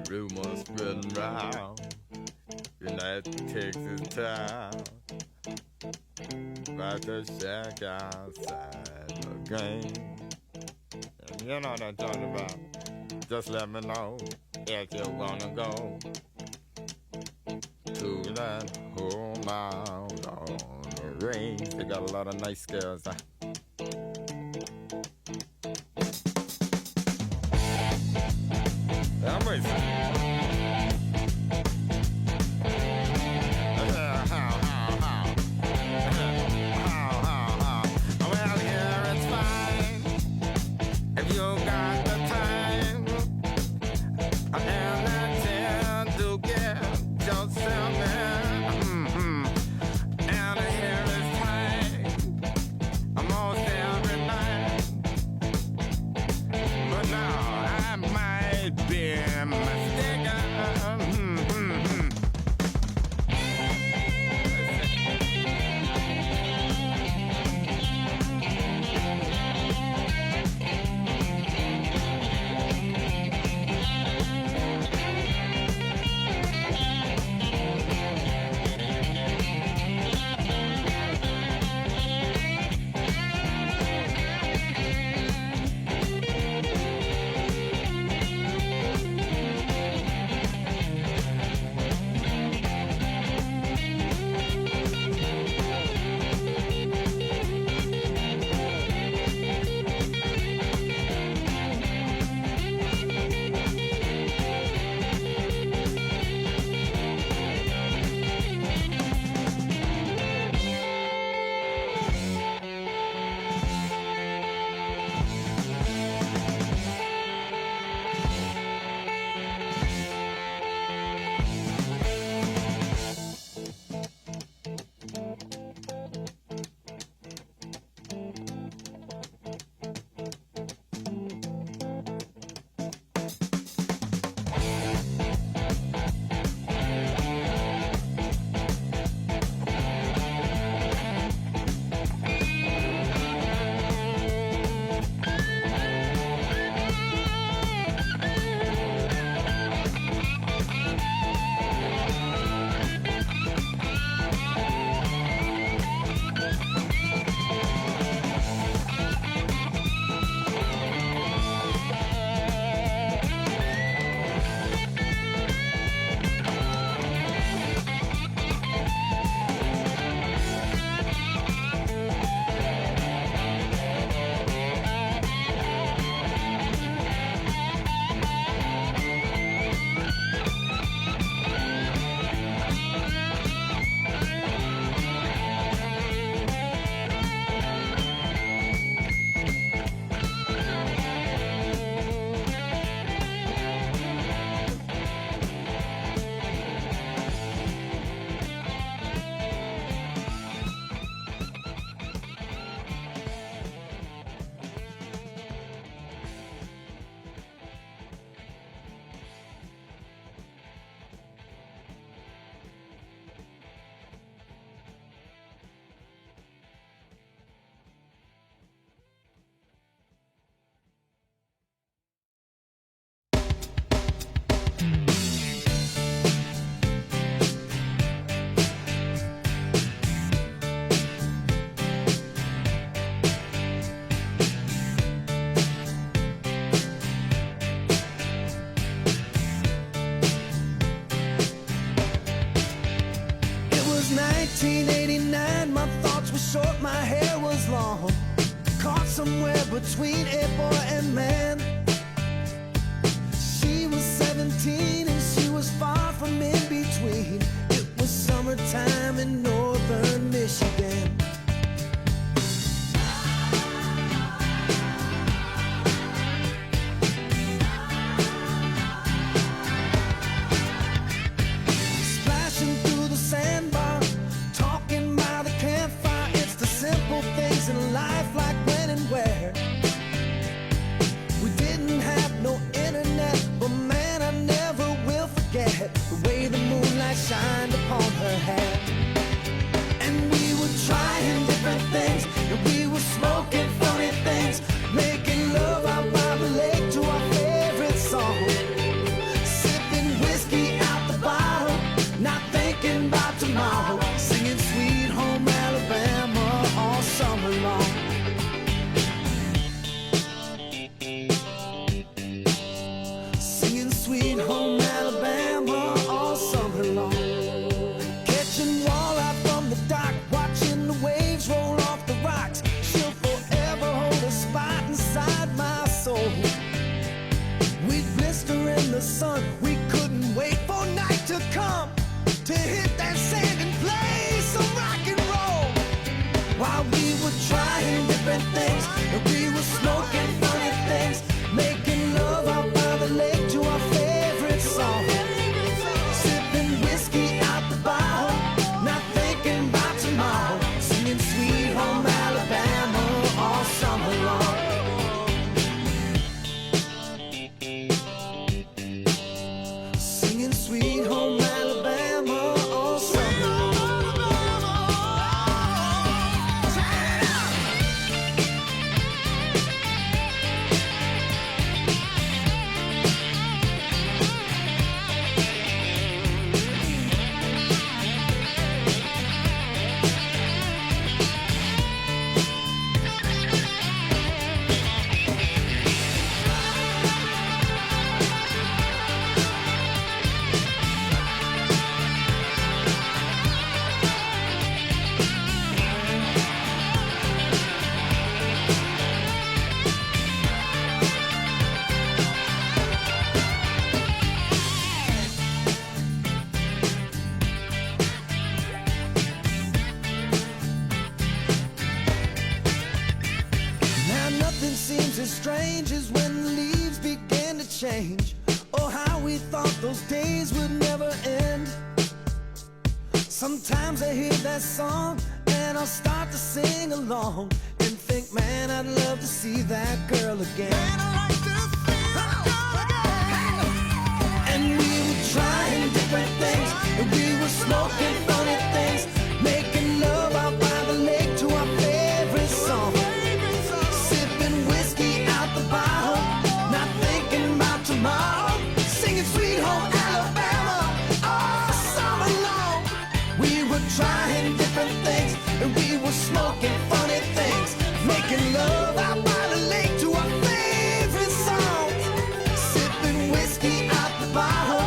Rumors spreading round United Texas town about the shack outside the game. And you know what I'm talking about. Just let me know if you wanna go to that home out on the range. They got a lot of nice girls. I'm racing. Well, yeah, it's fine if you got the time and the chance to get yourself in. And here is time almost every night. But now I might be mistaken. was 1989, my thoughts were short, my hair was long, caught somewhere between a boy and man. She was 17 and she was far from in between. It was summertime in northern Michigan. In life, like when and where we did the sun. We couldn't wait for night to come to hit that sand and play some rock and roll. While we were trying different things, and we were smoking funny things, making love out by the lake to our favorite song. Sipping whiskey out the bottle, not thinking about tomorrow, singing Sweet Home Alabama all summer long. Singing Sweet Home Alabama all summer long. Now nothing seems as strange as when the leaves begin to change. Oh, how we thought those days would never end. Sometimes I hear that song and I'll start to sing along and think, man, I'd love to see that girl again. Man, I'd like to see that girl again. And we were trying different things, and we were smoking funny things, making love out by the lake to our favorite song. Sipping whiskey out the bottle, not thinking about tomorrow, singing Sweet Home Alabama all summer long. We were trying different things, and we were smoking funny things, making love out by the lake to our favorite song. Sipping whiskey out the bottle,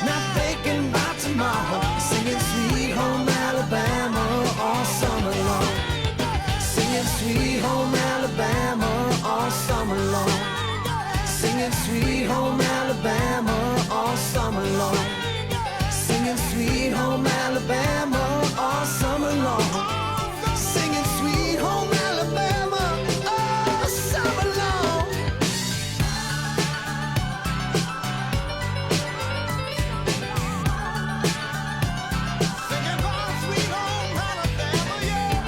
not thinking about tomorrow, singing Sweet Home Alabama all summer long. Singing Sweet Home Alabama all summer long. Singing Sweet Home Alabama all summer long. Singing Sweet Home Alabama all summer long. Singing Sweet Home Alabama all summer long. Singing about Sweet Home Alabama, yeah.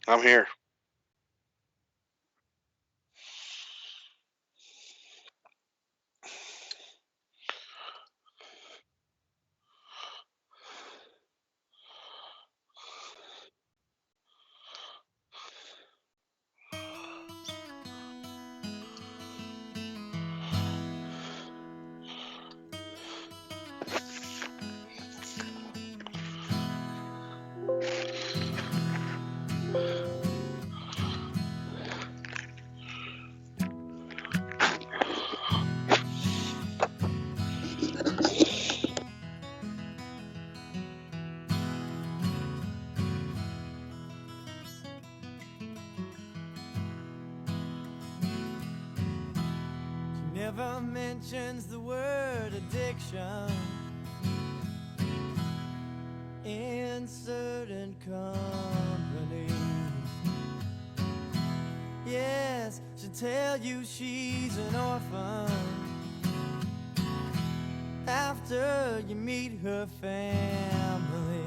I'm here. Never mentions the word addiction in certain company. Yes, she'll tell you she's an orphan after you meet her family.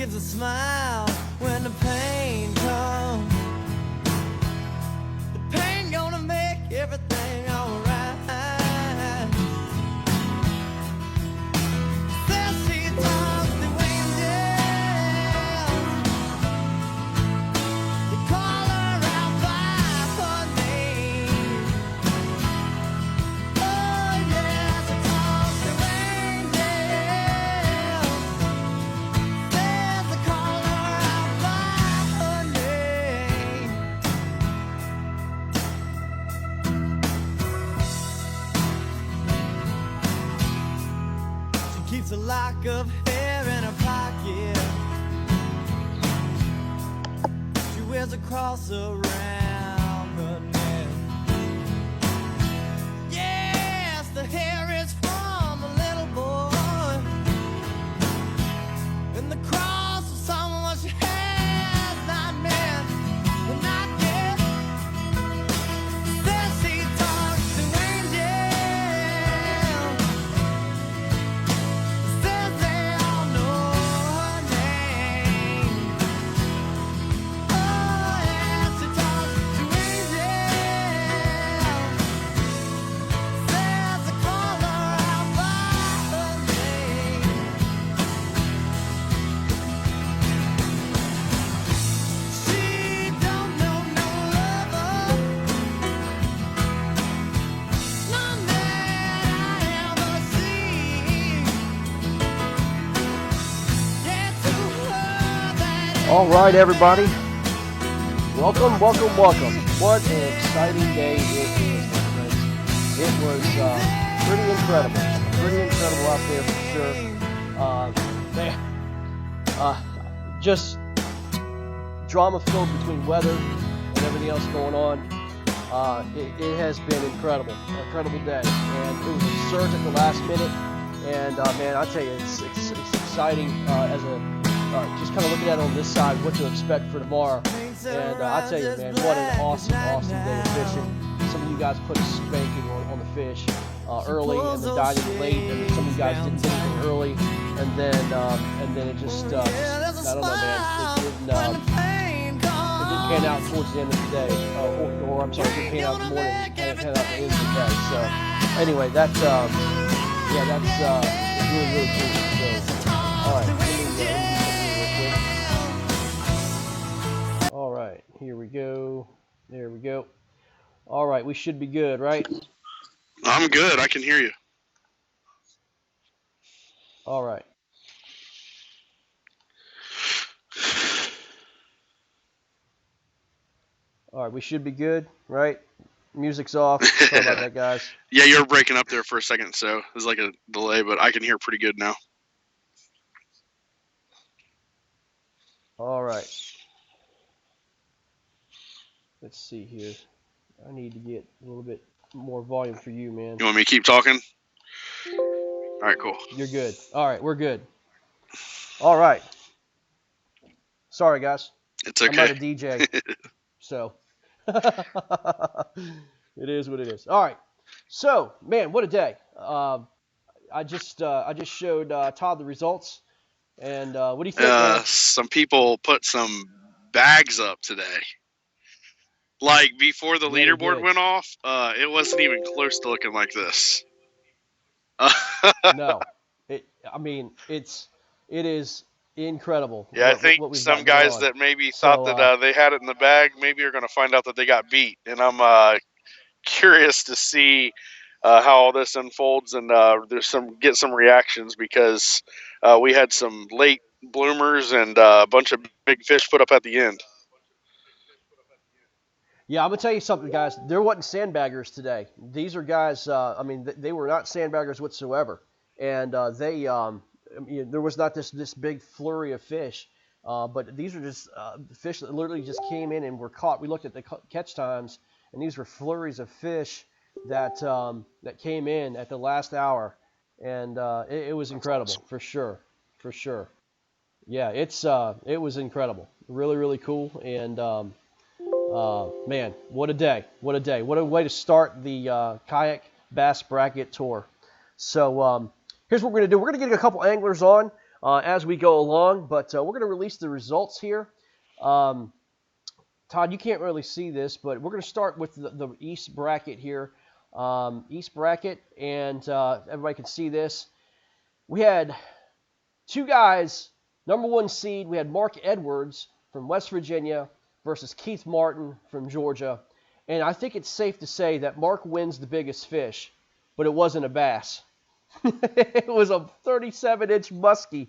gives a smile when the pain comes. The pain gonna make everything alright. Says she talks to angels. They call her out by her name. Oh yeah, she talks to angels. Says they call her out by her name. She keeps a lock of hair in her pocket. She wears a cross around her neck. Yes, the hair is from a little boy, and the cross of someone she has not met, but not yet. Says she talks to angels. Says they all know her name. Oh yeah, she talks to angels. Says they call her out by her name. She don't know no lover, none that I ever seen. Yeah, to her that All right, everybody. Welcome. What an exciting day it is, my friends. It was pretty incredible. Out there for sure. Man, just drama filled between weather and everything else going on. It has been incredible day, and it was a surge at the last minute. And man, I tell you, it's exciting as a just kind of looking at it on this side, what to expect for tomorrow. And I tell you, man, what an awesome day of fishing. Some of you guys put a spanking on the fish early, and then died in late, and some of you guys didn't get anything early, and then it just I don't know, man, it didn't pan out towards the end of the day, or I'm sorry, it didn't pan out in the morning, and it panned out at the end of the day. So anyway, that's really cool. So all right, let me do something real quick. All right, here we go. There we go. All right, we should be good, right? I'm good. I can hear you. All right. All right, we should be good, right? Music's off. Sorry about that, guys. Yeah, you're breaking up there for a second, so there's like a delay, but I can hear pretty good now. All right. Let's see here. I need to get a little bit more volume for you, man. You want me to keep talking? All right, cool. You're good. All right, we're good. All right. Sorry, guys. It's okay. I'm not a DJ, so it is what it is. All right. So, man, what a day. I just showed Todd the results, and what do you think, man? Some people put some bags up today. Like before the leaderboard went off, it wasn't even close to looking like this. No, it is incredible. Yeah, I think some guys that maybe thought that they had it in the bag, maybe are going to find out that they got beat, and I'm curious to see how all this unfolds, and get some reactions, because we had some late bloomers and a bunch of big fish put up at the end. Yeah, I'm going to tell you something, guys. There wasn't sandbaggers today. These are guys, they were not sandbaggers whatsoever. And there was not this big flurry of fish. But these are just fish that literally just came in and were caught. We looked at the catch times, and these were flurries of fish that came in at the last hour. And it was incredible, for sure. Yeah, it was incredible. Really, really cool. And man, what a day. What a way to start the kayak bass bracket tour. So here's what we're going to do. We're going to get a couple anglers on. as we go along. But we're going to release the results here. Todd, you can't really see this, but we're going to start with the East bracket here. East bracket, and everybody can see this. We had two guys, number one seed. We had Mark Edwards from West Virginia versus Keith Martin from Georgia. And I think it's safe to say that Mark wins the biggest fish, but it wasn't a bass. It was a 37-inch muskie,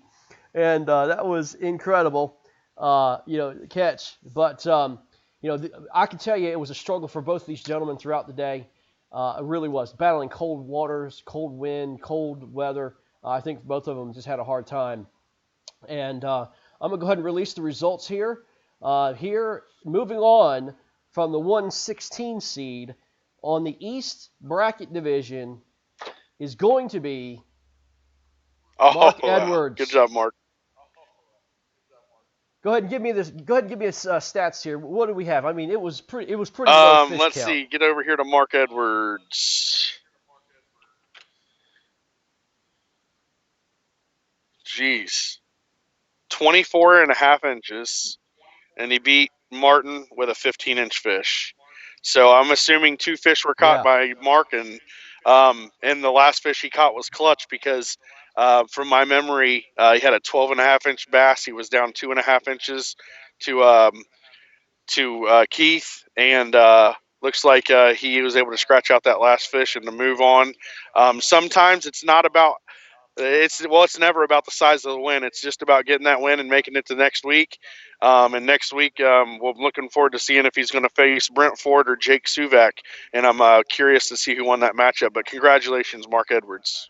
and that was incredible, catch. But, I can tell you it was a struggle for both these gentlemen throughout the day. It really was. Battling cold waters, cold wind, cold weather. I think both of them just had a hard time. And I'm going to go ahead and release the results here. Moving on from the 116 seed on the East bracket division is going to be Mark Edwards. Good job, Mark. Go ahead and give me this. Go ahead and give me stats here. What do we have? I mean, it was pretty low fish let's count. see. Get over here to Mark Edwards. Jeez. 24.5 inches, and he beat Martin with a 15-inch fish. So I'm assuming two fish were caught by Mark, and the last fish he caught was clutch because, from my memory, he had a 12.5-inch bass. He was down 2.5 inches to Keith, and looks like he was able to scratch out that last fish and to move on. Sometimes it's not about it's never about the size of the win. It's just about getting that win and making it to next week. And next week, we're looking forward to seeing if he's going to face Brent Ford or Jake Suvak. And I'm curious to see who won that matchup. But congratulations, Mark Edwards.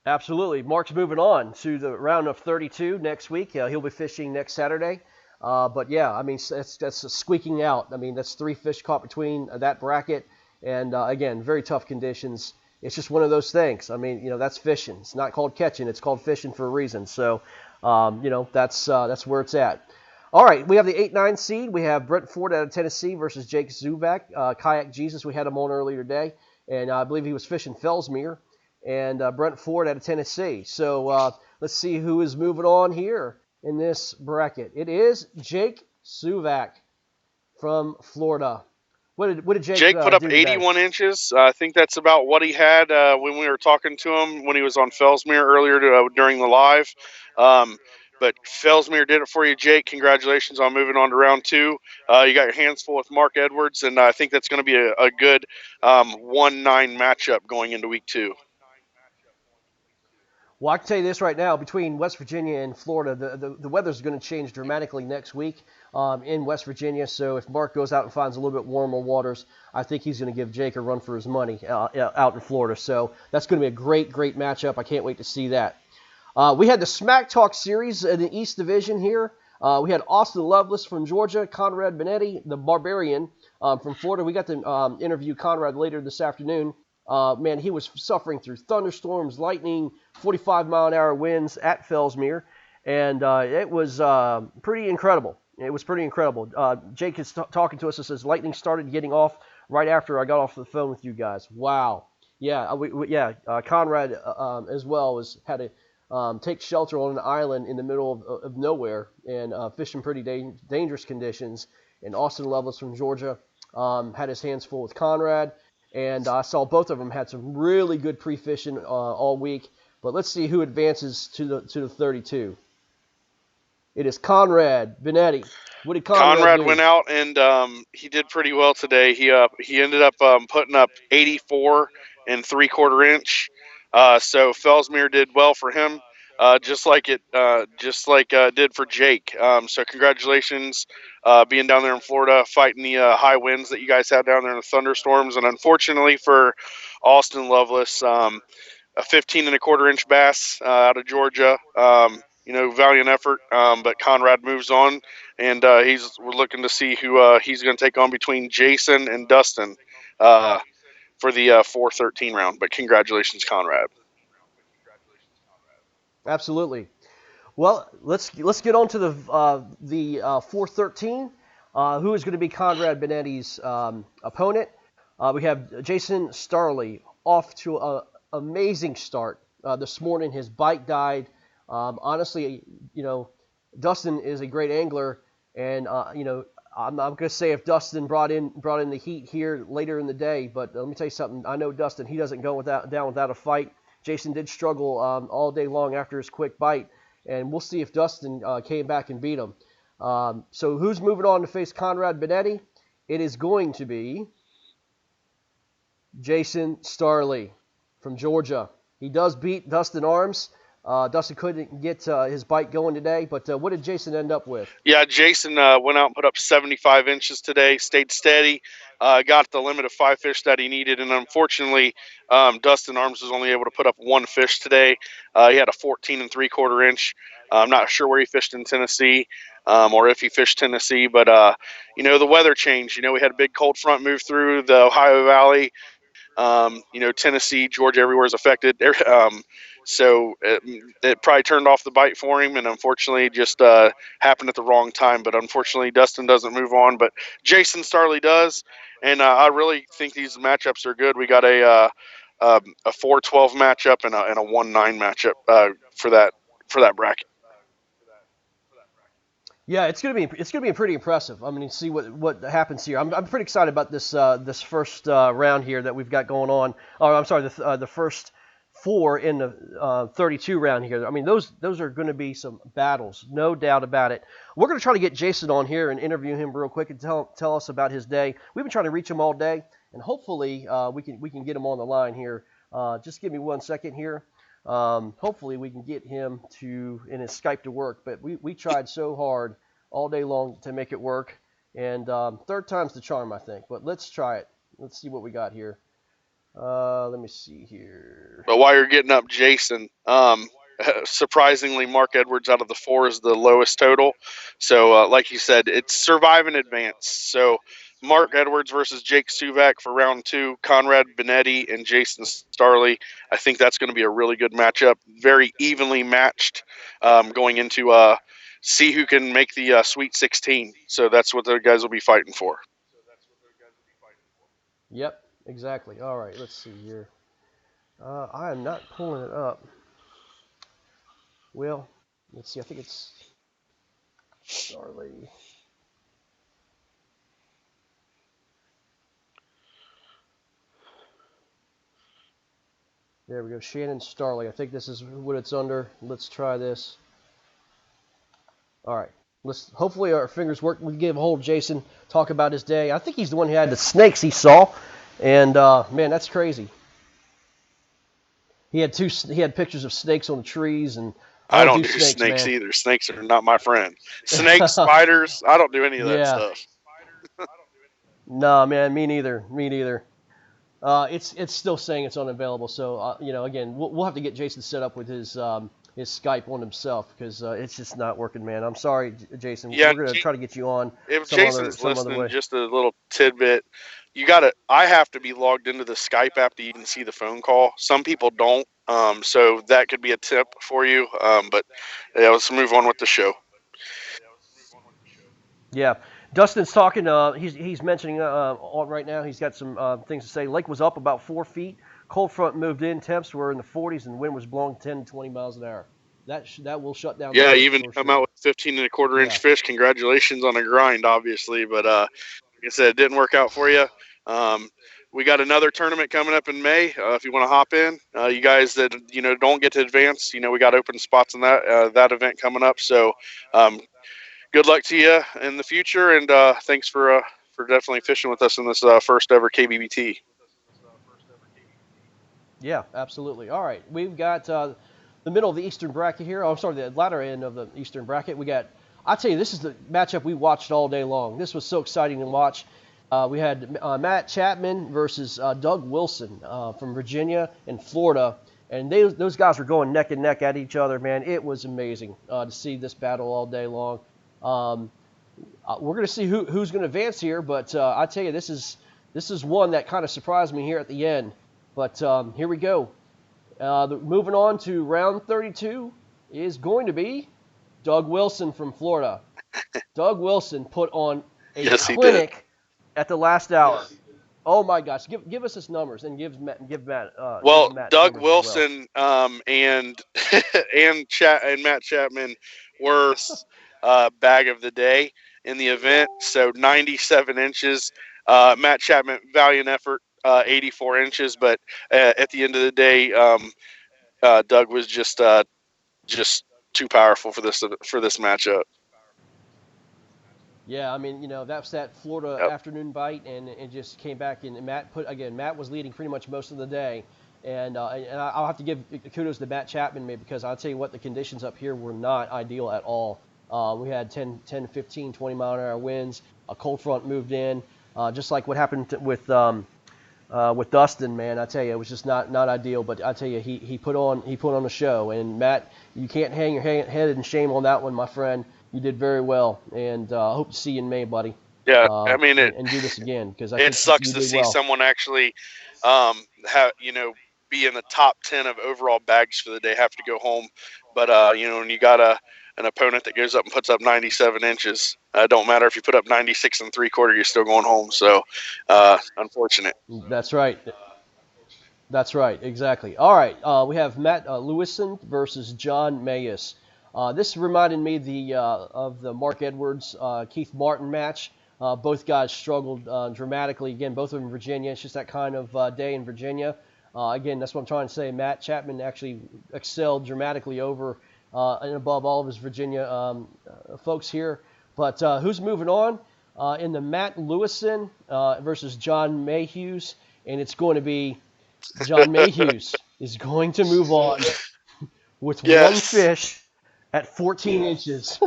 Absolutely. Mark's moving on to the round of 32 next week. He'll be fishing next Saturday. But yeah, I mean, that's squeaking out. I mean, that's 3 fish caught between that bracket. And again, very tough conditions. It's just one of those things. I mean, that's fishing. It's not called catching. It's called fishing for a reason. So, that's where it's at. All right, we have the 8-9 seed. We have Brent Ford out of Tennessee versus Jake Zubak. Kayak Jesus, we had him on earlier today, and I believe he was fishing Fellsmere. And Brent Ford out of Tennessee. So let's see who is moving on here in this bracket. It is Jake Suvak from Florida. What did Jake put up do 81 today? inches. I think that's about what he had when we were talking to him when he was on Fellsmere earlier during the live. But Fellsmere did it for you, Jake. Congratulations on moving on to round 2. You got your hands full with Mark Edwards, and I think that's going to be a good 1-9 matchup going into week 2. Well, I can tell you this right now, between West Virginia and Florida, the weather's going to change dramatically next week in West Virginia. So if Mark goes out and finds a little bit warmer waters, I think he's going to give Jake a run for his money out in Florida. So that's going to be a great matchup. I can't wait to see that. We had the Smack Talk series in the East Division here. We had Austin Lovelace from Georgia, Conrad Benetti, the Barbarian from Florida. We got to interview Conrad later this afternoon. Man, he was suffering through thunderstorms, lightning, 45-mile-an-hour winds at Fellsmere, and it was pretty incredible. It was pretty incredible. Jake is talking to us and says lightning started getting off right after I got off the phone with you guys. Wow. Yeah, Conrad as well had to take shelter on an island in the middle of nowhere and fishing pretty dangerous conditions. And Austin Lovelace from Georgia had his hands full with Conrad. And I saw both of them had some really good pre-fishing all week. But let's see who advances to the 32. It is Conrad Benetti. What did Conrad do? Went out and he did pretty well today. He ended up putting up 84 and 3/4 inch. So Fellsmere did well for him, just like it did for Jake. So congratulations, being down there in Florida, fighting the high winds that you guys had down there in the thunderstorms. And unfortunately for Austin Lovelace, a 15 1/4 inch bass out of Georgia. Valiant effort, but Conrad moves on, and we're looking to see who he's going to take on between Jason and Dustin for the 4-13 round. But congratulations, Conrad. Absolutely. Well, let's get on to the 4-13. Who is going to be Conrad Benetti's opponent? We have Jason Starley off to an amazing start this morning. His bike died. Honestly, Dustin is a great angler, and I'm going to say if Dustin brought in the heat here later in the day, but let me tell you something. I know Dustin. He doesn't go down without a fight. Jason did struggle all day long after his quick bite, and we'll see if Dustin came back and beat him. So who's moving on to face Conrad Benetti? It is going to be Jason Starley from Georgia. He does beat Dustin Arms. Dustin couldn't get his bike going today, but what did Jason end up with? Yeah, Jason went out and put up 75 inches today, stayed steady, got the limit of 5 fish that he needed, and unfortunately, Dustin Arms was only able to put up 1 fish today. He had a 14 3/4 inch. I'm not sure where he fished in Tennessee or if he fished Tennessee, but the weather changed. We had a big cold front move through the Ohio Valley. Tennessee, Georgia, everywhere is affected. So it probably turned off the bite for him, and unfortunately just happened at the wrong time. But unfortunately, Dustin doesn't move on, but Jason Starley does, and I really think these matchups are good. We got a 4-12 matchup and a 1-9 matchup for that bracket. Yeah, it's gonna be pretty impressive. I mean, see what happens here. I'm pretty excited about this first round here that we've got going on. Oh, I'm sorry, the first 4 in the 32 round here. I mean, those are going to be some battles, no doubt about it. We're going to try to get Jason on here and interview him real quick and tell us about his day. We've been trying to reach him all day, and hopefully we can get him on the line here. Just give me 1 second here. Hopefully we can get him in his Skype to work, but we tried so hard all day long to make it work, and third time's the charm, I think. But let's try it. Let's see what we got here. Let me see here. But while you're getting up Jason, surprisingly, Mark Edwards out of the 4 is the lowest total. So, like you said, it's survive and advance. So, Mark Edwards versus Jake Suvak for round 2, Conrad Benetti and Jason Starley. I think that's going to be a really good matchup. Very evenly matched going into see who can make the Sweet 16. So that's what the guys will be fighting for. Yep, exactly. All right, let's see here. I am not pulling it up. Well, let's see. I think it's Starley. There we go. Shannon Starley. I think this is what it's under. Let's try this. All right. Hopefully our fingers work. We give a hold of Jason, talk about his day. I think he's the one who had the snakes he saw. And, man, that's crazy. He had pictures of snakes on the trees, and I don't do snakes either. Snakes are not my friend. Snakes, spiders, I don't do any of that stuff. No, man, me neither. It's still saying it's unavailable. So again, we'll have to get Jason set up with his Skype on himself because it's just not working, man. I'm sorry, Jason. Yeah, we're gonna try to get you on. If Jason's listening, just a little tidbit. I have to be logged into the Skype app to even see the phone call. Some people don't. So that could be a tip for you. But yeah, let's move on with the show. Yeah. Dustin's talking. He's mentioning right now. He's got some things to say. Lake was up about 4 feet. Cold front moved in. Temps were in the 40s, and wind was blowing 10 to 20 miles an hour. That will shut down. Yeah, even come out with 15 1/4 inch fish. Congratulations on a grind, obviously. But like I said, it didn't work out for you. We got another tournament coming up in May. If you want to hop in, you guys that don't get to advance, we got open spots in that event coming up. So. Good luck to you in the future, and thanks for definitely fishing with us in this first ever KBBT. Yeah, absolutely. All right, we've got the middle of the Eastern bracket here. Oh, I'm sorry, the latter end of the Eastern bracket. I'll tell you, this is the matchup we watched all day long. This was so exciting to watch. We had Matt Chapman versus Doug Wilson from Virginia and Florida. And those guys were going neck and neck at each other, man. It was amazing to see this battle all day long. We're going to see who's going to advance here, but I tell you, this is one that kind of surprised me here at the end. But here we go. Moving on to round 32 is going to be Doug Wilson from Florida. Doug Wilson put on a clinic at the last hour. Oh my gosh, give us his numbers and give Well, Matt's Doug numbers as well. Wilson and and Matt Chapman were bag of the day in the event. So 97 inches. Matt Chapman, valiant effort, 84 inches. But at the end of the day, Doug was just too powerful for this matchup. Yeah, I mean, that's that Florida Yep. afternoon bite, and it just came back. And Matt was leading pretty much most of the day, and I'll have to give kudos to Matt Chapman, maybe, because I'll tell you what, the conditions up here were not ideal at all. We had 10, 15, 20 mile an hour winds. A cold front moved in, just like what happened with Dustin, man. I tell you, it was just not ideal. But I tell you, he put on a show. And Matt, you can't hang your head in shame on that one, my friend. You did very well, and I hope to see you in May, buddy. Yeah, I mean And do this again, because I it think sucks you to did see well. someone actually have be in the top 10 of overall bags for the day have to go home. But when you got an opponent that goes up and puts up 97 inches, don't matter if you put up 96 and 3/4, you're still going home. So unfortunate. That's right. That's right, exactly. All right, we have Matt Lewison versus John Mayes. This reminded me of the Mark Edwards Keith Martin match. Both guys struggled dramatically. Again, both of them in Virginia. It's just that kind of day in Virginia. Again, that's what I'm trying to say. Matt Chapman actually excelled dramatically over and above all of his Virginia folks here. But who's moving on? In the Matt Lewison versus John Mayhews, and it's going to be John Mayhews is going to move on with one Yes. fish at 14 inches.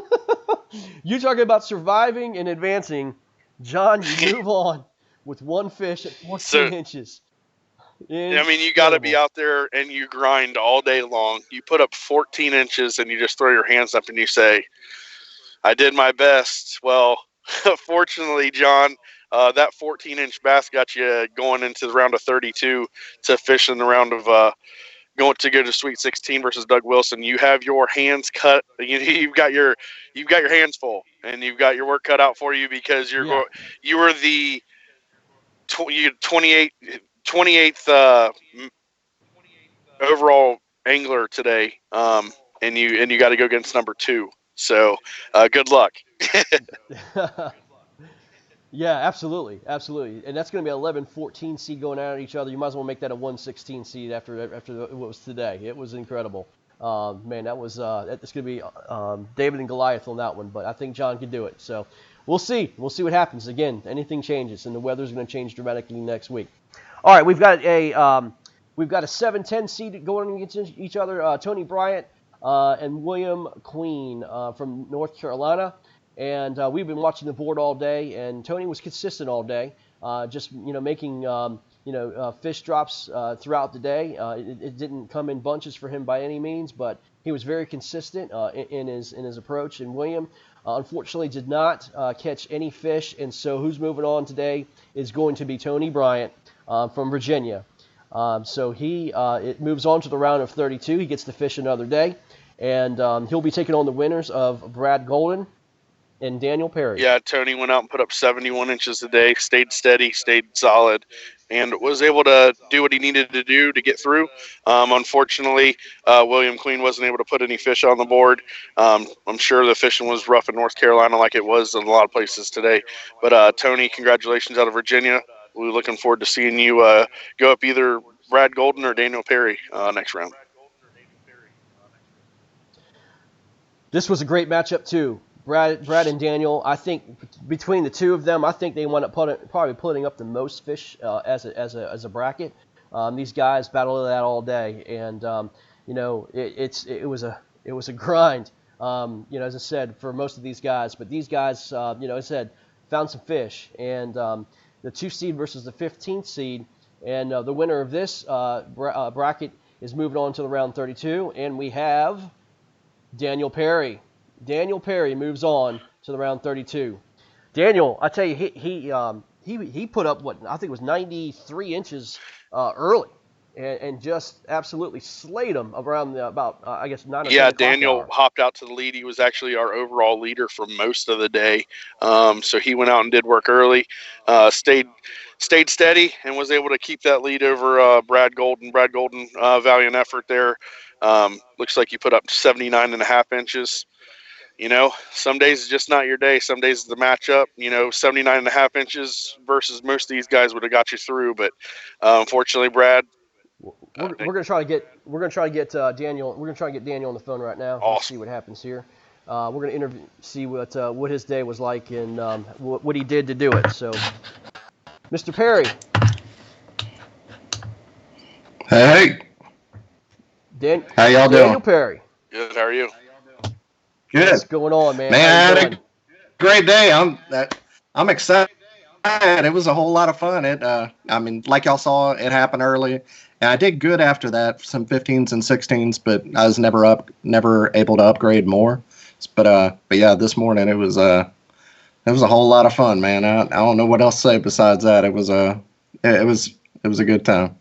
You talking about surviving and advancing. John, you move on with one fish at 14 So inches. I mean, you got to be Incredible. out there and you grind all day long. You put up 14 inches and you just throw your hands up and you say, I did my best. Well, fortunately, John, that 14-inch bass got you going into the round of 32 to fish in the round of going to go to Sweet 16 versus Doug Wilson. You have your hands cut. You've got your hands full, and you've got your work cut out for you because Yeah. you were the 28th overall angler today, and you got to go against number 2. So good luck. Yeah, absolutely, absolutely, and that's going to be 11-14 seed going out at each other. You might as well make that a 116 seed after what was today. It was incredible. Man, that's going to be David and Goliath on that one, but I think John can do it. So we'll see. We'll see what happens. Again, anything changes, and the weather's going to change dramatically next week. All right, we've got a 7-10 seed going against each other. Tony Bryant and William Queen from North Carolina. And we've been watching the board all day, and Tony was consistent all day, just making fish drops throughout the day. It didn't come in bunches for him by any means, but he was very consistent in his approach. And William, unfortunately, did not catch any fish, and so who's moving on today is going to be Tony Bryant from Virginia. So it moves on to the round of 32. He gets to fish another day, and he'll be taking on the winners of Brad Golden and Daniel Perry. Yeah, Tony went out and put up 71 inches a day, stayed steady, stayed solid, and was able to do what he needed to do to get through. Unfortunately, William Queen wasn't able to put any fish on the board. I'm sure the fishing was rough in North Carolina like it was in a lot of places today. But Tony, congratulations out of Virginia. We're looking forward to seeing you go up either Brad Golden or Daniel Perry next round. This was a great matchup too. Brad and Daniel. I think between the two of them, I think they wound up probably putting up the most fish as a bracket. These guys battled that all day, and it was a grind. As I said, for most of these guys, but these guys, as I said, found some fish, and the 2 seed versus the 15th seed, and the winner of this bracket is moving on to the round 32, and we have Daniel Perry. Daniel Perry moves on to the round 32. Daniel, I tell you, he put up what I think was 93 inches early. and just absolutely slayed them around about I guess 9 or 10 Yeah, o'clock Daniel hour. hopped out to the lead. He was actually our overall leader for most of the day. So he went out and did work early, stayed steady, and was able to keep that lead over Brad Golden. Brad Golden, valiant effort there. Looks like he put up 79.5 inches. Some days it's just not your day. Some days it's the matchup. 79.5 inches versus most of these guys would have got you through. But unfortunately, Brad. We're gonna try to get Daniel. We're gonna try to get Daniel on the phone right now. Awesome. Let's see what happens here. We're gonna see what his day was like and what he did to do it. So, Mr. Perry. Hey, how y'all Daniel doing? Perry. Good. How are you? Good, What's going on, man? man. How I you had doing? a great day. I'm excited. It was a whole lot of fun. I mean, like y'all saw, it happened early, and I did good after that. Some 15s and 16s, but I was never able to upgrade more. But yeah, this morning it was a whole lot of fun, man. I don't know what else to say besides that. It was a good time.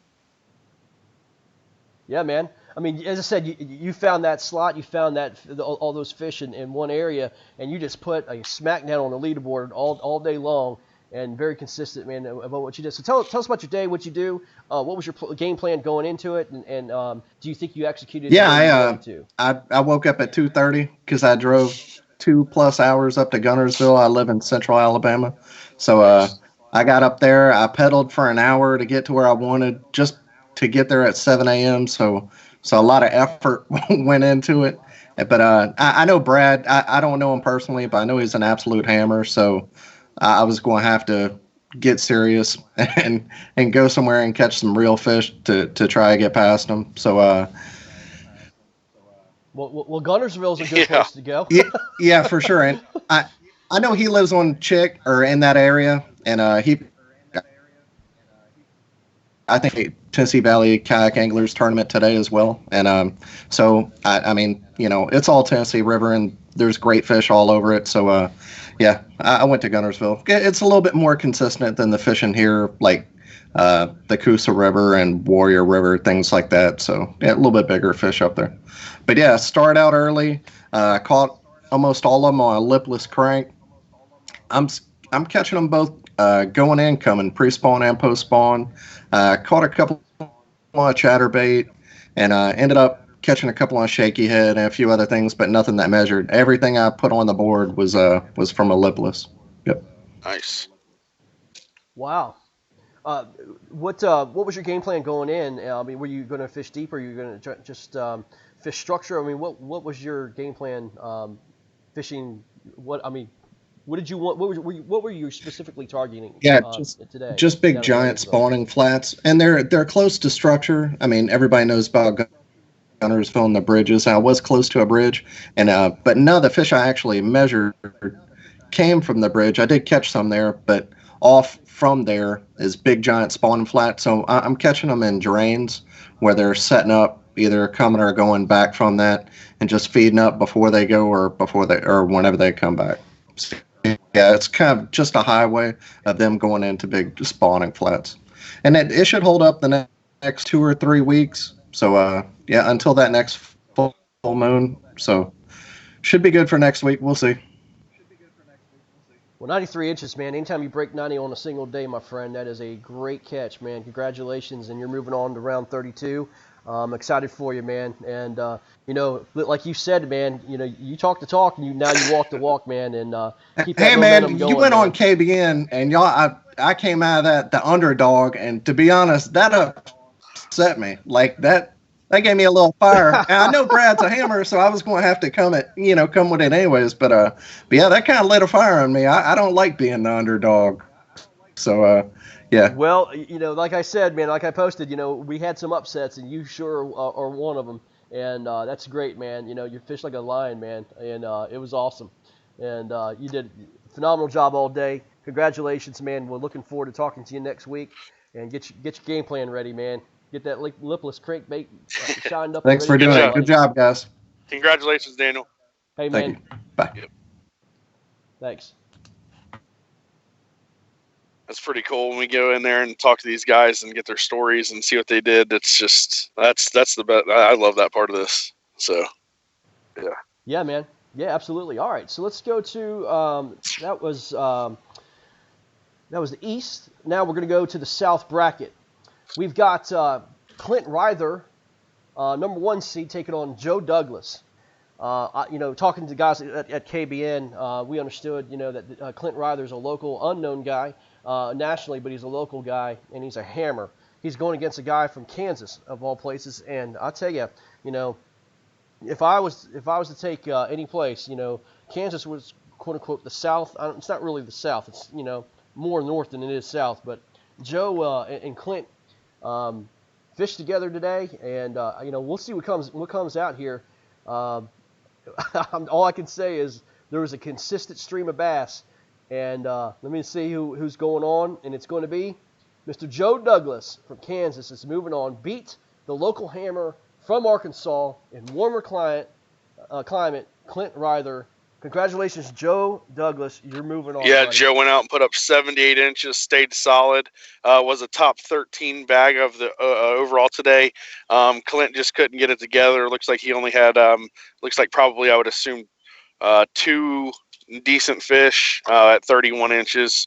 Yeah, man. I mean, as I said, you found that slot, you found all those fish in one area, and you just put a smackdown on the leaderboard all day long, and very consistent, man, about what you did. So tell us about your day, what you do, what was your game plan going into it, and do you think you executed the way you wanted to? I woke up at 2:30 because I drove 2+ hours up to Gunnersville. I live in Central Alabama, so I got up there. I pedaled for an hour to get to where I wanted, just to get there at 7 a.m. So a lot of effort went into it. But I know Brad. I don't know him personally, but I know he's an absolute hammer. So I was going to have to get serious and go somewhere and catch some real fish to try to get past him. So Well, Gunnersville's a good place to go. yeah, for sure. And I know he lives on Chick or in that area, and I think Tennessee Valley Kayak Anglers tournament today as well. And so I mean, it's all Tennessee River, and there's great fish all over it. So yeah, I went to Gunnersville. It's a little bit more consistent than the fishing here, like the Coosa River and Warrior River, things like that. So yeah, a little bit bigger fish up there. But yeah, started out early. Caught almost all of them on a lipless crank. I'm catching them both going and coming, pre-spawn and post-spawn. Caught a couple on chatterbait, and ended up catching a couple on shaky head and a few other things, but nothing that measured. Everything I put on the board was from a lipless. Yep. Nice. Wow. What was your game plan going in? I mean, were you going to fish deep, or were you going to just fish structure? I mean, what was your game plan fishing? What did you want? What were you specifically targeting? Yeah, today. Just big giant spawning flats, and they're close to structure. I mean, everybody knows about Gunnersville and the bridges. I was close to a bridge, and but none of the fish I actually measured came from the bridge. I did catch some there, but off from there is big giant spawning flats. So I'm catching them in drains where they're setting up, either coming or going back from that, and just feeding up before they go or whenever they come back. So, yeah, it's kind of just a highway of them going into big spawning flats, and it should hold up the next 2 or 3 weeks. So yeah, until that next full moon. So should be good for next week. We'll see. Well, 93 inches, man. Anytime you break 90 on a single day, my friend, that is a great catch, man. Congratulations, and you're moving on to round 32. I'm excited for you, man. And like you said, man, you talk the talk, and now you walk the walk, man. And keep that momentum going. You went on man. KBN, and y'all, I came out of that the underdog, and to be honest, that upset me. Like that gave me a little fire. And I know Brad's a hammer, so I was going to have to come with it anyways. But yeah, that kind of lit a fire on me. I don't like being the underdog. So yeah. Well, like I said, man, like I posted, we had some upsets, and you sure are one of them. And that's great, man. You fished like a lion, man, and it was awesome. And you did a phenomenal job all day. Congratulations, man. We're looking forward to talking to you next week, and get your game plan ready, man. Get that lipless crankbait shined up. Thanks for doing it. Good job, guys. Congratulations, Daniel. Hey, man. Thank you. Bye. Yep. Thanks. That's pretty cool when we go in there and talk to these guys and get their stories and see what they did. It's just that's the best. I love that part of this. So, yeah. Yeah, man. Yeah, absolutely. All right, so let's go to that was the East. Now we're going to go to the South bracket. We've got Clint Ryther, number 1 seed, taking on Joe Douglas. Talking to guys at KBN, we understood, that Clint Ryther is a local unknown guy nationally, but he's a local guy, and he's a hammer. He's going against a guy from Kansas, of all places, and I'll tell you, if I was to take any place, Kansas was quote unquote the South. It's not really the South. It's more north than it is south. But Joe and Clint fished together today, and we'll see what comes out here. All I can say is there was a consistent stream of bass, and let me see who's going on, and it's going to be Mr. Joe Douglas from Kansas is moving on, beat the local hammer from Arkansas in warmer climate, Clint Ryther. Congratulations, Joe Douglas. You're moving on. Yeah, buddy. Joe went out and put up 78 inches, stayed solid. Was a top 13 bag of the overall today. Clint just couldn't get it together. Looks like he only had, probably I would assume 2 decent fish at 31 inches.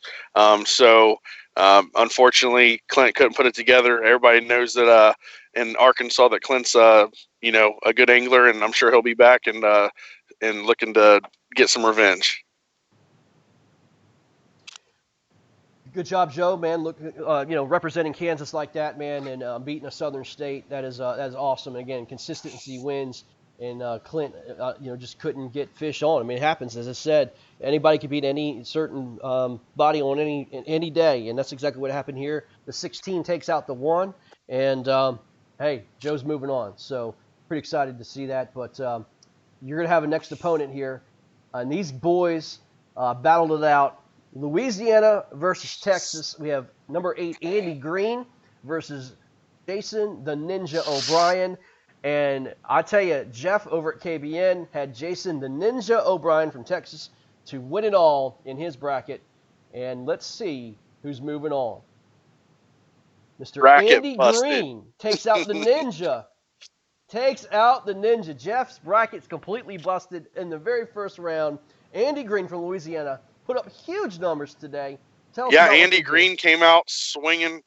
Unfortunately, Clint couldn't put it together. Everybody knows that in Arkansas that Clint's a good angler, and I'm sure he'll be back and looking to get some revenge. Good job, Joe, man. Look, representing Kansas like that, man, and beating a Southern state, that is awesome. And again, consistency wins, and Clint, just couldn't get fish on. I mean, it happens. As I said, anybody can beat any certain body on any day, and that's exactly what happened here. The 16 takes out the 1, and hey, Joe's moving on. So pretty excited to see that. But you're gonna have a next opponent here, and these boys battled it out. Louisiana versus Texas. We have number 8 Andy Green versus Jason the Ninja O'Brien. And I tell you, Jeff over at KBN had Jason the Ninja O'Brien from Texas to win it all in his bracket. And let's see who's moving on. Mr. Bracket Andy busted. Green takes out the Ninja. Jeff's bracket's completely busted in the very first round. Andy Green from Louisiana put up huge numbers today. Tell us about Andy Green came out swinging,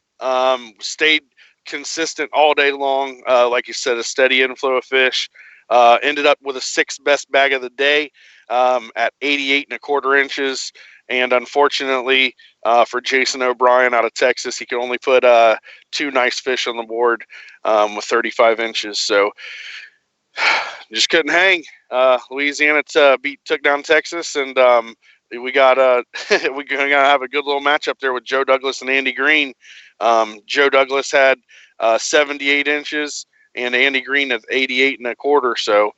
stayed consistent all day long. Like you said, a steady inflow of fish. Ended up with a 6th best bag of the day at 88.25 inches. And unfortunately for Jason O'Brien out of Texas, he could only put 2 nice fish on the board with 35 inches. So just couldn't hang. Louisiana took down Texas, and we got we're gonna have a good little matchup there with Joe Douglas and Andy Green. Joe Douglas had 78 inches, and Andy Green at 88.25. So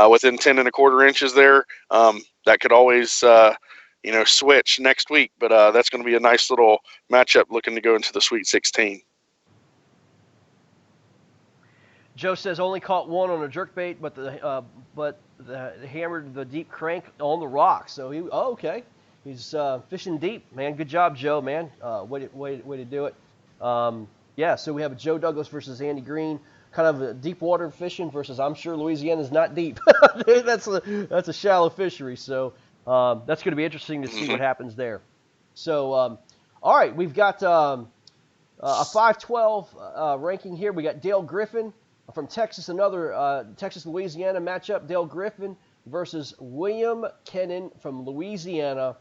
within 10.25 inches there, that could always switch next week. But that's going to be a nice little matchup looking to go into the Sweet 16. Joe says only caught 1 on a jerkbait, but the hammered the deep crank on the rock. So okay, he's fishing deep, man. Good job, Joe, man. Way to do it. So we have a Joe Douglas versus Andy Green, kind of a deep water fishing versus, I'm sure Louisiana's not deep. that's a shallow fishery. So that's going to be interesting to see what happens there. So all right, we've got a 5-12 ranking here. We got Dale Griffin from Texas, another Texas-Louisiana matchup. Dale Griffin versus William Kennan from Louisiana.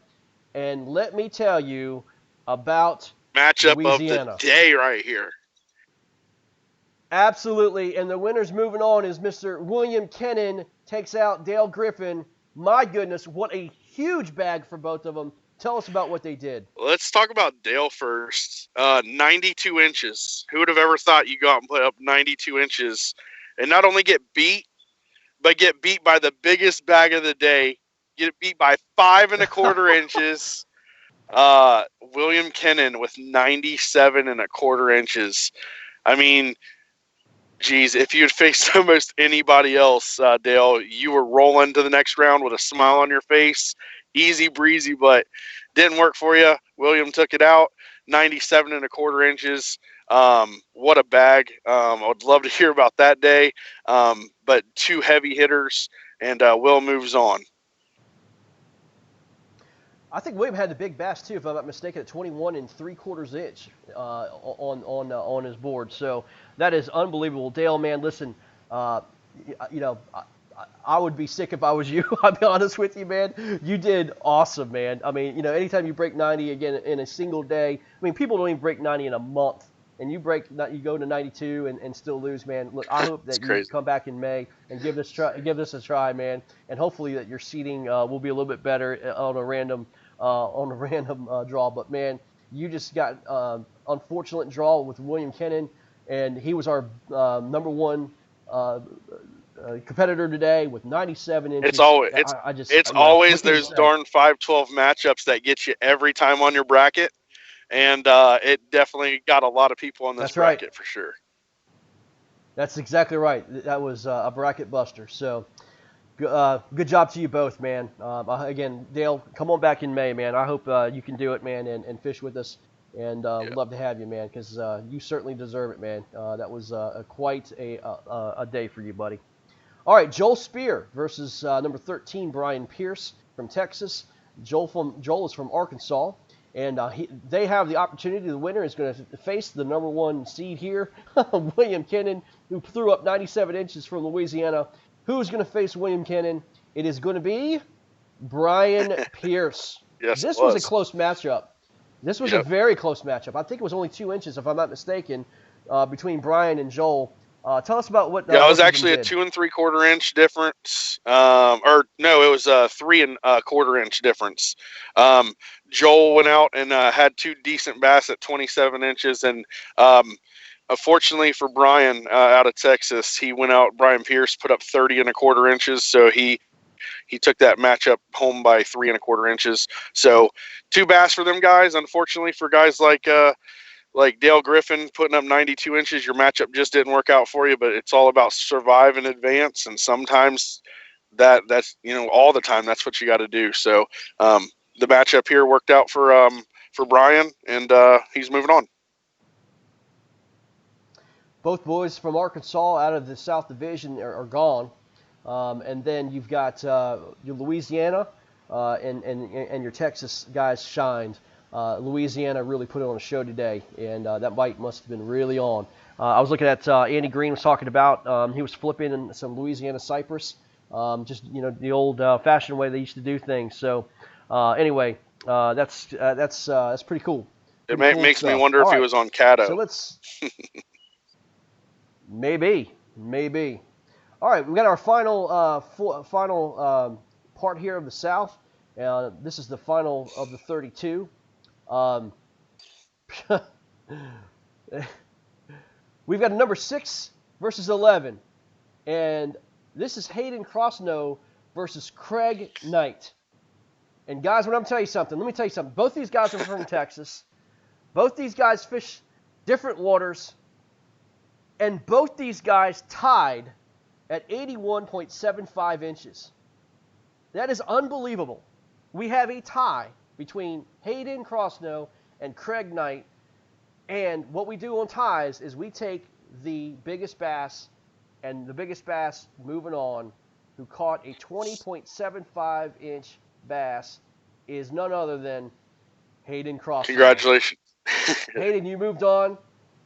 And let me tell you about matchup Louisiana. of the day right here. Absolutely. And the winner's moving on is Mr. William Kennan takes out Dale Griffin. My goodness, what a huge bag for both of them. Tell us about what they did. Let's talk about Dale first. 92 inches. Who would have ever thought you go out and put up 92 inches and not only get beat, but get beat by the biggest bag of the day. Get beat by 5.25 inches. William Kennan with 97.25 inches. I mean, geez, if you had faced almost anybody else, Dale, you were rolling to the next round with a smile on your face. Easy breezy, but didn't work for you. William took it out. 97 and a quarter inches. What a bag. I would love to hear about that day. But 2 heavy hitters, and Will moves on. I think William had the big bass too, if I'm not mistaken, at 21 and 3/4 inch on his board. So that is unbelievable. Dale, man, listen, you know, I would be sick if I was you. I'll be honest with you, man. You did awesome, man. I mean, anytime you break 90 again in a single day, I mean, people don't even break 90 in a month. And you go to 92 and still lose, man. Look, I hope that you come back in May and give this a try, man. And hopefully that your seating will be a little bit better on a random draw. But man, you just got unfortunate draw with William Kennan, and he was our number one competitor today with 97 inches. It's always those darn 5-12 matchups that get you every time on your bracket. And it definitely got a lot of people on this bracket for sure. That's exactly right. That was a bracket buster. So good job to you both, man. Again, Dale, come on back in May, man. I hope you can do it, man, and fish with us. And we'd love to have you, man, because you certainly deserve it, man. That was quite a day for you, buddy. All right, Joel Spear versus number 13, Brian Pierce from Texas. Joel is from Arkansas. And they have the opportunity. The winner is going to face the number 1 seed here, William Kennan, who threw up 97 inches from Louisiana. Who's going to face William Kennan? It is going to be Brian Pierce. Yes, this was a close matchup. This was a very close matchup. I think it was only 2 inches, if I'm not mistaken, between Brian and Joel. Tell us about what. It was actually a 2 3/4 inch difference. It was a 3 1/4 inch difference. Joel went out and had 2 decent bass at 27 inches, and unfortunately for Brian out of Texas, he went out. Brian Pierce put up 30 1/4 inches, so he took that matchup home by 3 1/4 inches. So 2 bass for them guys. Unfortunately for guys like Dale Griffin putting up 92 inches, your matchup just didn't work out for you, but it's all about survive and advance. And sometimes that's, all the time, that's what you got to do. So the matchup here worked out for Brian, and he's moving on. Both boys from Arkansas out of the South Division are gone. And then you've got your Louisiana and your Texas guys shined. Louisiana really put on a show today, and that bite must have been really on. I was looking at Andy Green was talking about he was flipping in some Louisiana cypress, just the old-fashioned way they used to do things. So anyway, that's pretty cool. It makes me wonder if he was on Caddo. So let's maybe. All right, we got our final part here of the South. This is the final of the 32. We've got a number 6 versus 11, and this is Hayden Crossnow versus Craig Knight. And guys, let me tell you something. Both these guys are from Texas. Both these guys fish different waters, and both these guys tied at 81.75 inches. That is unbelievable. We have a tie between Hayden Crossnow and Craig Knight. And what we do on ties is we take the biggest bass, and the biggest bass moving on, who caught a 20.75 inch bass, is none other than Hayden Crossnow. Congratulations. Hayden, you moved on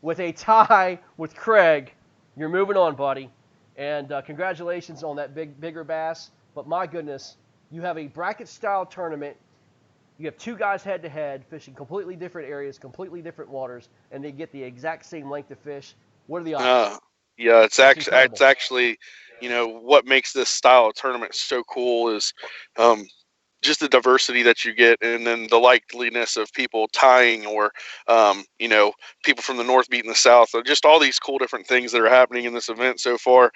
with a tie with Craig. You're moving on, buddy. And congratulations on that bigger bass. But my goodness, you have a bracket-style tournament. You have 2 guys head-to-head fishing completely different areas, completely different waters, and they get the exact same length of fish. What are the odds? Yeah, it's actually, what makes this style of tournament so cool is just the diversity that you get, and then the likeliness of people tying, or people from the north beating the south, or just all these cool different things that are happening in this event so far.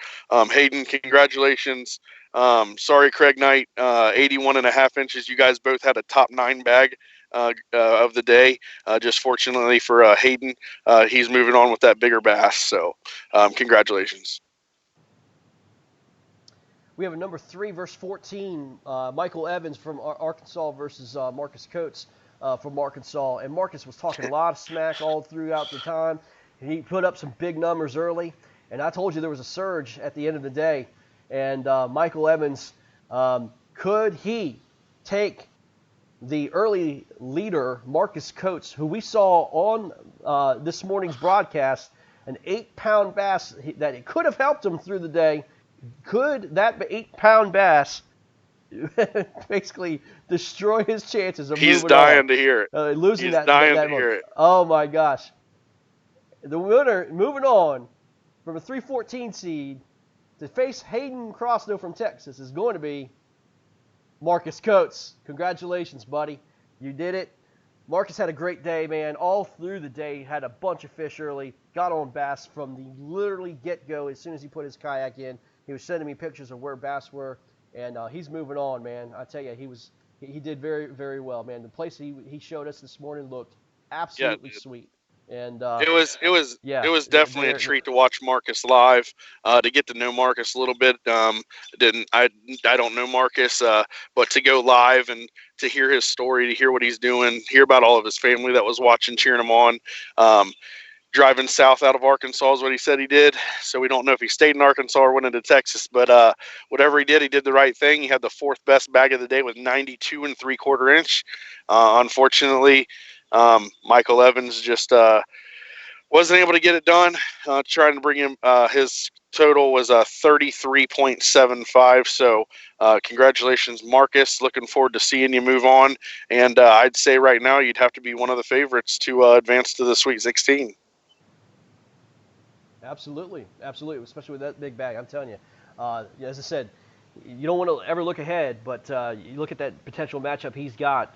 Hayden, congratulations. Sorry, Craig Knight, 81.5 inches. You guys both had a top 9 bag of the day. Just fortunately for Hayden, he's moving on with that bigger bass. So congratulations. We have a number 3 versus 14, Michael Evans from Arkansas versus Marcus Coates from Arkansas. And Marcus was talking a lot of smack all throughout the time. He put up some big numbers early. And I told you there was a surge at the end of the day. And Michael Evans, could he take the early leader, Marcus Coates, who we saw on this morning's broadcast, an 8-pound bass that it could have helped him through the day? Could that 8-pound bass basically destroy his chances of He's moving dying on? to hear it. Losing He's that dying that to hear it. Oh my gosh! The winner moving on from a 314 seed to face Hayden Crossno from Texas is going to be Marcus Coates. Congratulations, buddy. You did it. Marcus had a great day, man. All through the day, had a bunch of fish early, got on bass from the literally get-go. As soon as he put his kayak in, he was sending me pictures of where bass were, and he's moving on, man. I tell you, he did very, very well, man. The place he showed us this morning looked absolutely sweet. And it was definitely a treat to watch Marcus live, to get to know Marcus a little bit. I don't know Marcus, but to go live and to hear his story, to hear what he's doing, hear about all of his family that was watching, cheering him on. Driving south out of Arkansas is what he said he did. So we don't know if he stayed in Arkansas or went into Texas, but whatever he did the right thing. He had the 4th best bag of the day with 92 3/4 inch. Unfortunately, Michael Evans just wasn't able to get it done. Trying to bring him, his total was 33.75. So congratulations, Marcus. Looking forward to seeing you move on. And I'd say right now you'd have to be one of the favorites to advance to the Sweet 16. Absolutely, especially with that big bag. I'm telling you, as I said, you don't want to ever look ahead, but you look at that potential matchup he's got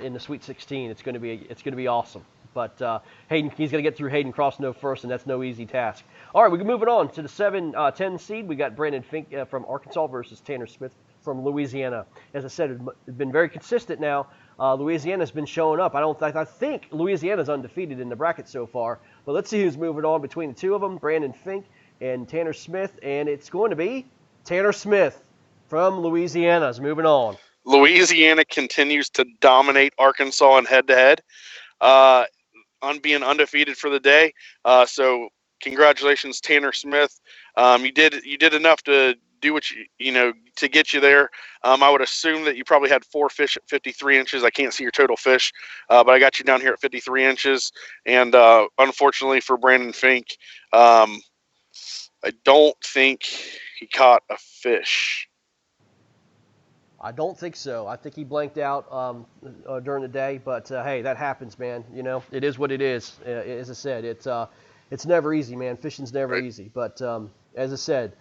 in the Sweet 16. It's going to be awesome. But Hayden, he's going to get through Hayden Crossno first, and that's no easy task. All right, we're moving on to the 7-10 seed. We got Brandon Fink from Arkansas versus Tanner Smith from Louisiana. As I said, it's been very consistent now. Louisiana's been showing up. I think Louisiana's undefeated in the bracket so far. But let's see who's moving on between the two of them, Brandon Fink and Tanner Smith. And it's going to be Tanner Smith from Louisiana is moving on. Louisiana continues to dominate Arkansas in head-to-head, on being undefeated for the day. So congratulations, Tanner Smith. You did enough to do what to get you there. I would assume that you probably had 4 fish at 53 inches. I can't see your total fish, but I got you down here at 53 inches. And unfortunately for Brandon Fink, I don't think he caught a fish. I don't think so. I think he blanked out during the day, but hey, that happens, man. It is what it is. As I said, it's never easy, man. Fishing's never easy. But as I said,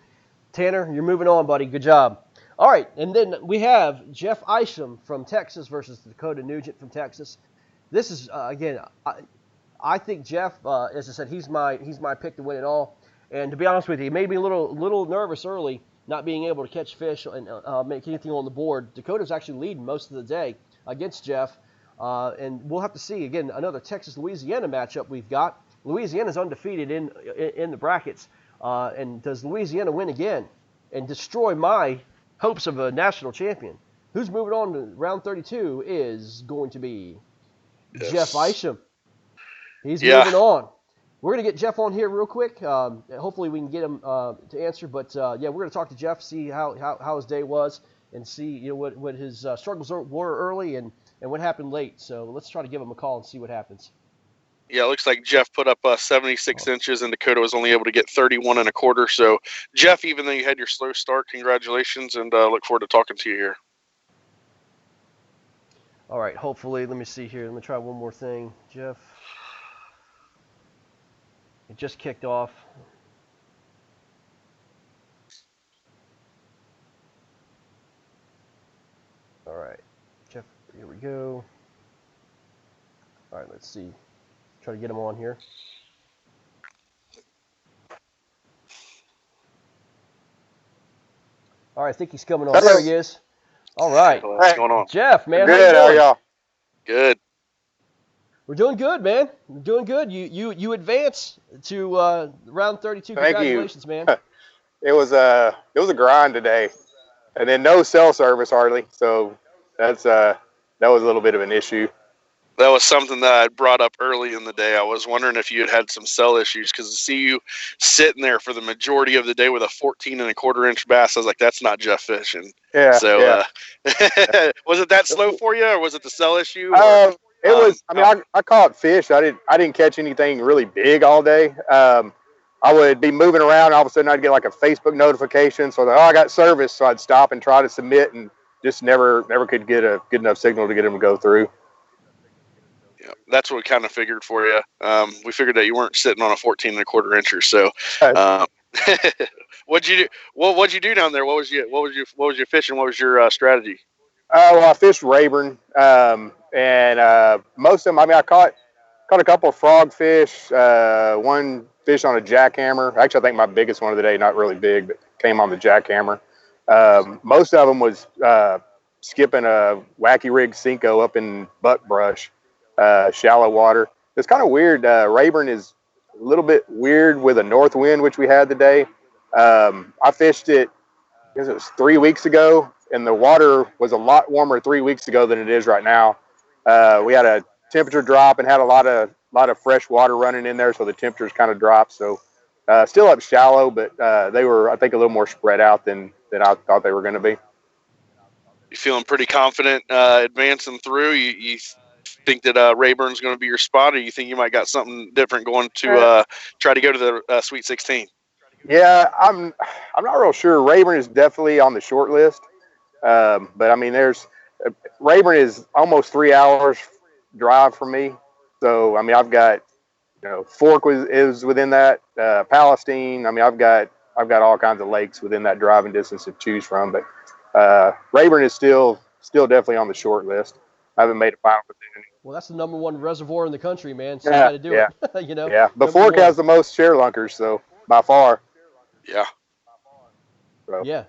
Tanner, you're moving on, buddy. Good job. All right, and then we have Jeff Isham from Texas versus Dakota Nugent from Texas. This is again, I think Jeff, as I said, he's my pick to win it all. And to be honest with you, he made me a little nervous early, not being able to catch fish and make anything on the board. Dakota's actually leading most of the day against Jeff, and we'll have to see again another Texas-Louisiana matchup we've got. Louisiana's undefeated in the brackets. And does Louisiana win again and destroy my hopes of a national champion? Who's moving on to round 32 is going to be Jeff Isham. He's moving on. We're going to get Jeff on here real quick. Hopefully we can get him to answer. But, we're going to talk to Jeff, see how his day was, and see what his struggles were early and what happened late. So let's try to give him a call and see what happens. Yeah, it looks like Jeff put up 76 inches, and Dakota was only able to get 31 1/4. So, Jeff, even though you had your slow start, congratulations, and look forward to talking to you here. All right, hopefully, let me see here. Let me try one more thing. Jeff, it just kicked off. All right, Jeff, here we go. All right, let's see. Try to get him on here. All right, I think he's coming on. There he is. All right. What's going on? Jeff, man. Good. How are y'all? Good. We're doing good, man. We're doing good. You advance to round 32. Thank Congratulations, you. Man. It was a grind today, and then no cell service hardly. So that was a little bit of an issue. That was something that I brought up early in the day. I was wondering if you had some cell issues, because to see you sitting there for the majority of the day with a 14 1/4 inch bass, I was like, that's not Jeff fishing. Yeah. So, yeah. Was it that slow for you, or was it the cell issue? It was. I mean, I caught fish. I didn't catch anything really big all day. I would be moving around. All of a sudden, I'd get like a Facebook notification. So that, I got service. So I'd stop and try to submit, and just never could get a good enough signal to get them to go through. Yeah, that's what we kind of figured for you. We figured that you weren't sitting on a 14 1/4 incher. So, what'd you do? What'd you do down there? What was your fishing? What was your strategy? Well, I fished Rayburn, and most of them. I mean, I caught a couple of frogfish, one fish on a jackhammer. Actually, I think my biggest one of the day, not really big, but came on the jackhammer. Most of them was skipping a wacky rig Cinco up in buckbrush, shallow water. It's kind of weird. Rayburn is a little bit weird with a north wind, which we had today. I fished it, I guess it was 3 weeks ago, and the water was a lot warmer 3 weeks ago than it is right now. We had a temperature drop and had a lot of fresh water running in there, so the temperatures kind of dropped. So still up shallow, but they were, I think, a little more spread out than I thought they were going to be. You feeling pretty confident advancing through? You think that Rayburn's going to be your spot, or you think you might got something different going to try to go to the Sweet 16? Yeah, I'm not real sure. Rayburn is definitely on the short list, but I mean, Rayburn is almost 3 hours drive from me. So I mean, I've got, Fork is within that, Palestine. I mean, I've got all kinds of lakes within that driving distance to choose from. But Rayburn is still definitely on the short list. I haven't made a final decision. Well, that's the #1 reservoir in the country, man. So you got to do it. Yeah, but Fork has the most share lunkers, so by far. Yeah. So. Yeah.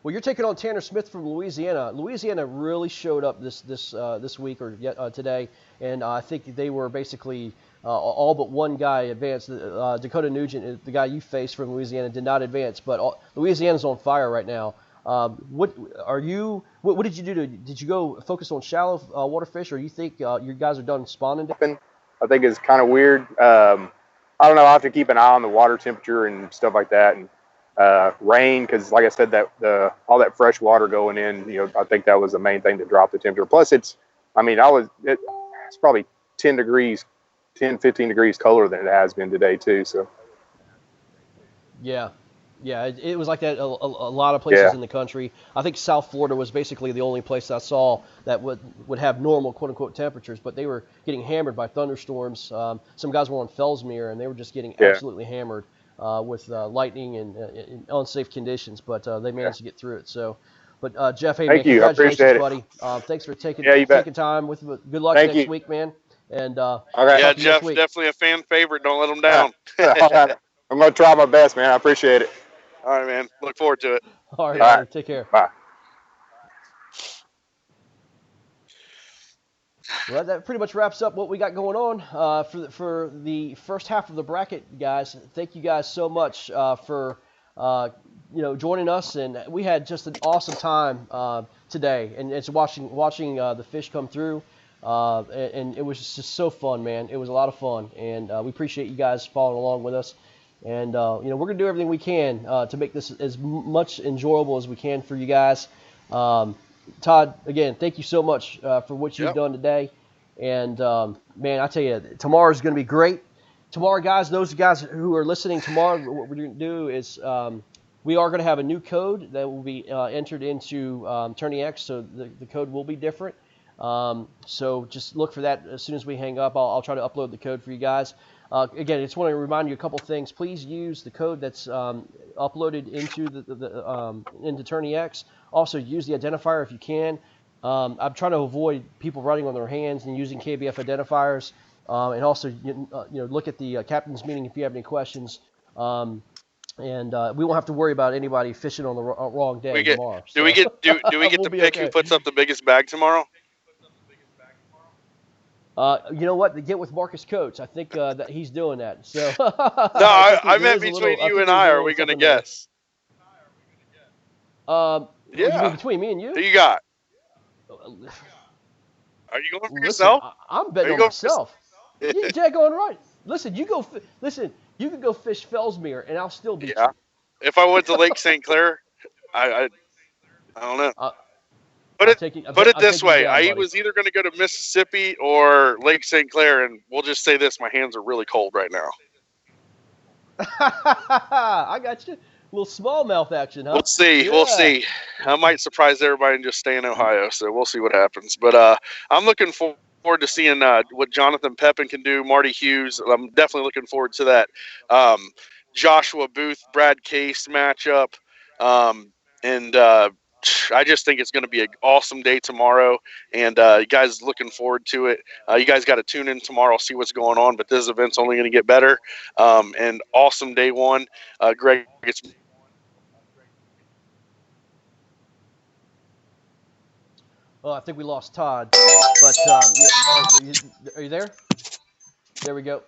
Well, you're taking on Tanner Smith from Louisiana. Louisiana really showed up this week or today, and I think they were basically all but one guy advanced. Dakota Nugent, the guy you faced from Louisiana, did not advance, but Louisiana's on fire right now. What did you do? Did you go focus on shallow water fish, or you think your guys are done spawning? I think it's kind of weird. I don't know. I have to keep an eye on the water temperature and stuff like that, and rain, because like I said, that all that fresh water going in, I think that was the main thing to drop the temperature. Plus, it's probably 10, 15 degrees colder than it has been today too. So. Yeah. Yeah, it was like that a lot of places in the country. I think South Florida was basically the only place I saw that would have normal quote-unquote temperatures, but they were getting hammered by thunderstorms. Some guys were on Fellsmere, and they were just getting absolutely hammered with lightning and unsafe conditions, but they managed to get through it. So, but Jeff, hey, man, congratulations, buddy. Thanks for taking time with me. Good luck next week, man. And yeah, Jeff, definitely a fan favorite. Don't let him down. I'm going to try my best, man. I appreciate it. All right, man. Look forward to it. All right. Take care. Bye. Well, that pretty much wraps up what we got going on for the first half of the bracket, guys. Thank you guys so much for joining us, and we had just an awesome time today, and it's watching the fish come through, and it was just so fun, man. It was a lot of fun, and we appreciate you guys following along with us. And, we're going to do everything we can to make this as much enjoyable as we can for you guys. Todd, again, thank you so much for what you've done today. And, man, I tell you, tomorrow is going to be great. Tomorrow, guys, those guys who are listening tomorrow, what we're going to do is we are going to have a new code that will be entered into Tourney X, so the code will be different. So just look for that as soon as we hang up. I'll try to upload the code for you guys. Again, I just want to remind you a couple things. Please use the code that's uploaded into into Tourney X. Also, use the identifier if you can. I'm trying to avoid people writing on their hands and using KBF identifiers. And also, look at the captain's meeting if you have any questions. And we won't have to worry about anybody fishing on the wrong day tomorrow. Do we get to pick who puts up the biggest bag tomorrow? You know what? To get with Marcus Coates, I think that he's doing that. So no, I meant between you and I. Are we going to guess? Yeah. Between me and you? Who you got? Are you going for Listen, yourself? I'm Are betting you on going for myself. You daggone right. Listen, you go. Listen, you can go fish Fellsmere, and I'll still beat Yeah. you. If I went to Lake St. Clair, I don't know. Uh, Put I'm it taking. put it I'm this taking you way: down, I buddy. was either going to go to Mississippi or Lake St. Clair, and we'll just say this: my hands are really cold right now. I got you. A little smallmouth action, huh? We'll see. We'll Yeah. see. I might surprise everybody and just stay in Ohio, so we'll see what happens. But I'm looking forward to seeing what Jonathan Pepin can do. Marty Hughes. I'm definitely looking forward to that. Joshua Booth, Brad Case matchup, and I just think it's going to be an awesome day tomorrow. And you guys looking forward to it. You guys got to tune in tomorrow, see what's going on. But this event's only going to get better. And awesome day one. Greg, it's Oh, I think we lost Todd. But yeah, are you there? There we go.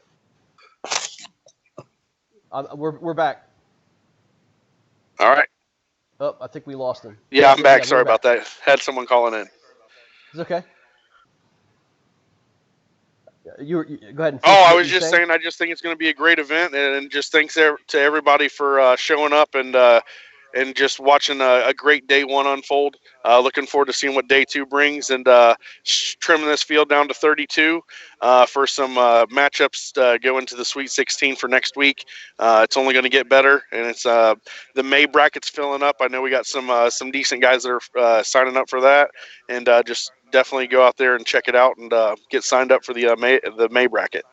We're back. all right. Oh, I think we lost him. Yeah, I'm Yeah, back. we're Sorry about back. that. Had someone calling in. It's okay. You go ahead and finish Oh, I what was you're just saying. saying, I just think it's going to be a great event, and just thanks to everybody for showing up and just watching a great day one unfold. Looking forward to seeing what day two brings, and trimming this field down to 32 for some matchups to go into the Sweet 16 for next week. It's only going to get better, and it's the May bracket's filling up. I know we got some decent guys that are signing up for that, and just definitely go out there and check it out and get signed up for the May bracket.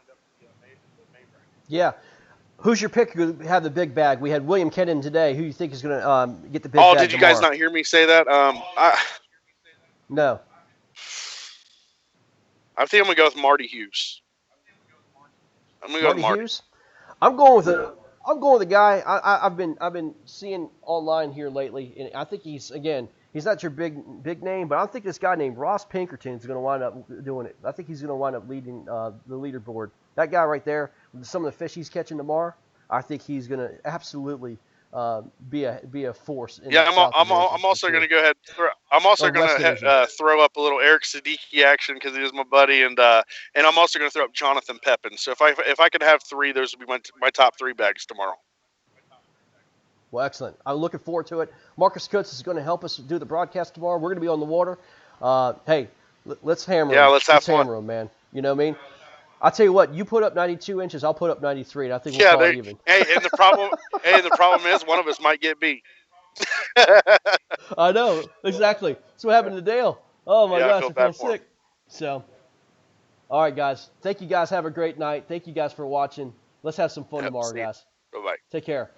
Yeah. Who's your pick to have the big bag? We had William Kennan today. Who do you think is going to get the big Oh, bag did you guys tomorrow? not hear me say that? No. I think I'm gonna go with Marty Hughes. I'm gonna go with Marty Marty. Hughes. I'm going with a. I'm going with a guy I've been seeing online here lately, and I think he's not your big name, but I think this guy named Ross Pinkerton is going to wind up doing it. I think he's going to wind up leading the leaderboard. That guy right there, with some of the fish he's catching tomorrow, I think he's going to absolutely be a force in Yeah, that South Division I'm for also sure. gonna go ahead. I'm also Or West gonna Division. throw up a little Eric Siddiqui action because he was my buddy, and I'm also gonna throw up Jonathan Pepin. So if I could have three, those would be my top three bags tomorrow. Well, excellent. I'm looking forward to it. Marcus Kutz is going to help us do the broadcast tomorrow. We're going to be on the water. Hey, let's hammer Yeah, them. let's have Let's fun. hammer them, man. You know what I mean? I'll tell you what. You put up 92 inches. I'll put up 93, and I think we'll Yeah, call it even. the problem is one of us might get beat. I know exactly. That's what happened to Dale. Oh my Yeah, I gosh, feel I bad feel for him. sick. So, all right, guys. Thank you guys. Have a great night. Thank you guys for watching. Let's have some fun Yep, tomorrow, see you. guys. Bye bye. Take care.